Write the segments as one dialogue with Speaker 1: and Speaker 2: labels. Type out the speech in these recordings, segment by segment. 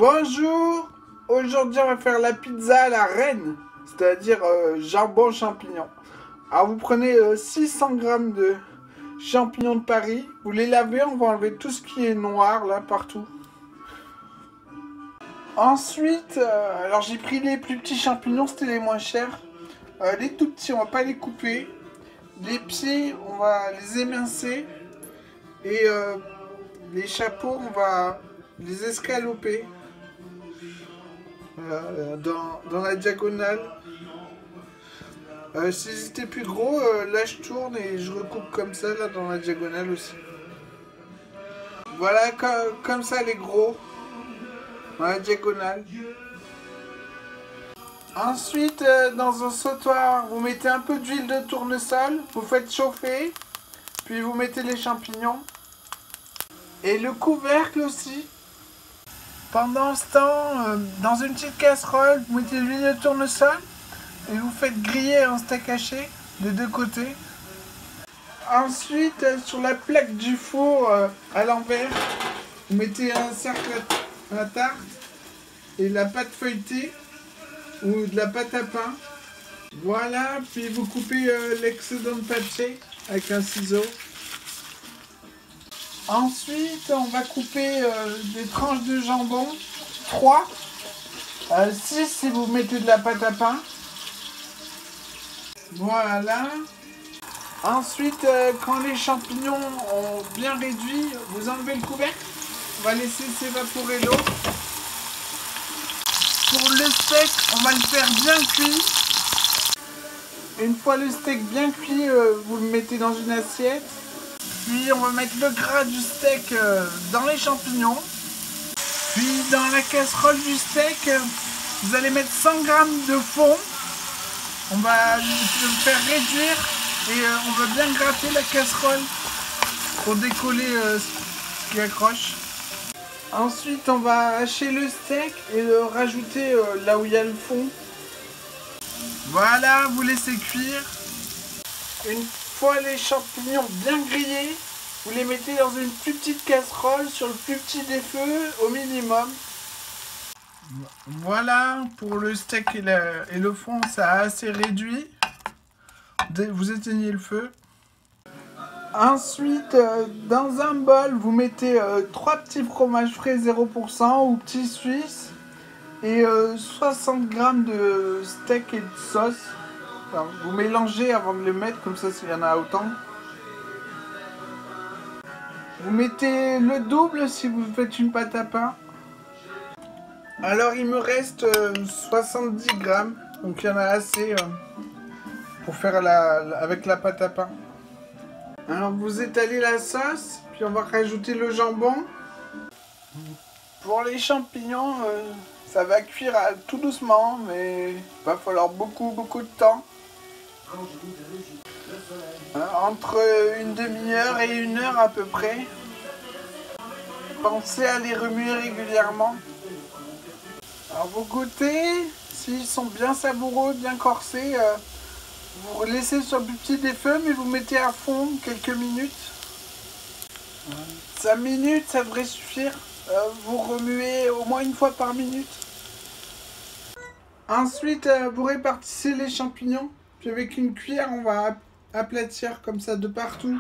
Speaker 1: Bonjour. Aujourd'hui on va faire la pizza à la reine, c'est-à-dire jambon champignon. Alors vous prenez 600 grammes de champignons de Paris, vous les lavez, on va enlever tout ce qui est noir là partout. Ensuite, alors j'ai pris les plus petits champignons, c'était les moins chers. Les tout petits on va pas les couper. Les pieds on va les émincer. Et les chapeaux on va les escaloper. Dans la diagonale. Si c'était plus gros, là je tourne et je recoupe comme ça, là dans la diagonale aussi. Voilà, comme ça les gros, dans la diagonale. Ensuite, dans un sautoir, vous mettez un peu d'huile de tournesol, vous faites chauffer, puis vous mettez les champignons. Et le couvercle aussi. Pendant ce temps, dans une petite casserole, vous mettez l'huile de tournesol et vous faites griller un steak haché des deux côtés. Ensuite, sur la plaque du four à l'envers, vous mettez un cercle à tarte et la pâte feuilletée ou de la pâte à pain. Voilà, puis vous coupez l'excédent de papier avec un ciseau. Ensuite, on va couper des tranches de jambon, 3, 6 si vous mettez de la pâte à pain. Voilà. Ensuite, quand les champignons ont bien réduit, vous enlevez le couvercle. On va laisser s'évaporer l'eau. Pour le steak, on va le faire bien cuit. Une fois le steak bien cuit, vous le mettez dans une assiette. Puis on va mettre le gras du steak dans les champignons. Puis dans la casserole du steak, vous allez mettre 100 g de fond. On va le faire réduire et on va bien gratter la casserole pour décoller ce qui accroche. Ensuite, on va hacher le steak et le rajouter là où il y a le fond. Voilà, vous laissez cuire. Une fois les champignons bien grillés, vous les mettez dans une plus petite casserole sur le plus petit des feux au minimum. Voilà, pour le steak et le fond, ça a assez réduit. Vous éteignez le feu. Ensuite, dans un bol, vous mettez 3 petits fromages frais 0% ou petits suisses et 60 g de steak et de sauce. Enfin, vous mélangez avant de les mettre, comme ça s'il y en a autant. Vous mettez le double si vous faites une pâte à pain. Alors il me reste 70 grammes, donc il y en a assez pour faire avec la pâte à pain. Alors vous étalez la sauce, puis on va rajouter le jambon. Pour les champignons, ça va cuire tout doucement, mais il va falloir beaucoup de temps. Entre une demi-heure et 1 heure à peu près. Pensez à les remuer régulièrement. Alors vous goûtez, s'ils sont bien savoureux, bien corsés, vous laissez sur le petit des feux, mais vous mettez à fond quelques minutes. 5 minutes, ça devrait suffire. Vous remuez au moins une fois par minute. Ensuite, vous répartissez les champignons. Puis avec une cuillère, on va aplatir comme ça de partout.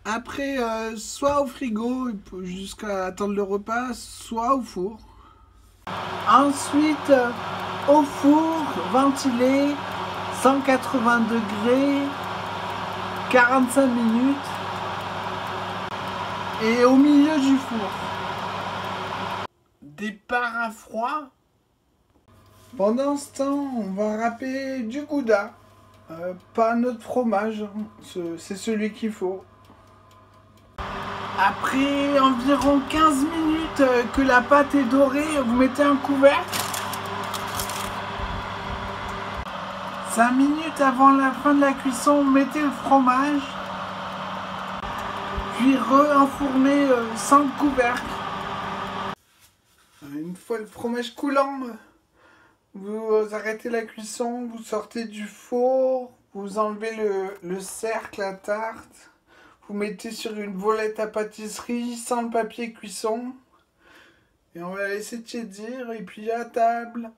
Speaker 1: Après, soit au frigo jusqu'à attendre le repas, soit au four. Ensuite, au four, ventilé, 180 degrés, 45 minutes. Et au milieu du four. Départ à froid. Pendant ce temps, on va râper du gouda. Pas notre fromage, c'est celui qu'il faut. Après environ 15 minutes que la pâte est dorée, vous mettez un couvercle. 5 minutes avant la fin de la cuisson, vous mettez le fromage. Puis re-enfournez sans couvercle. Une fois le fromage coulant, vous arrêtez la cuisson, vous sortez du four, vous enlevez le cercle à tarte, vous mettez sur une volette à pâtisserie sans le papier cuisson Et on va la laisser tiédir et puis à table.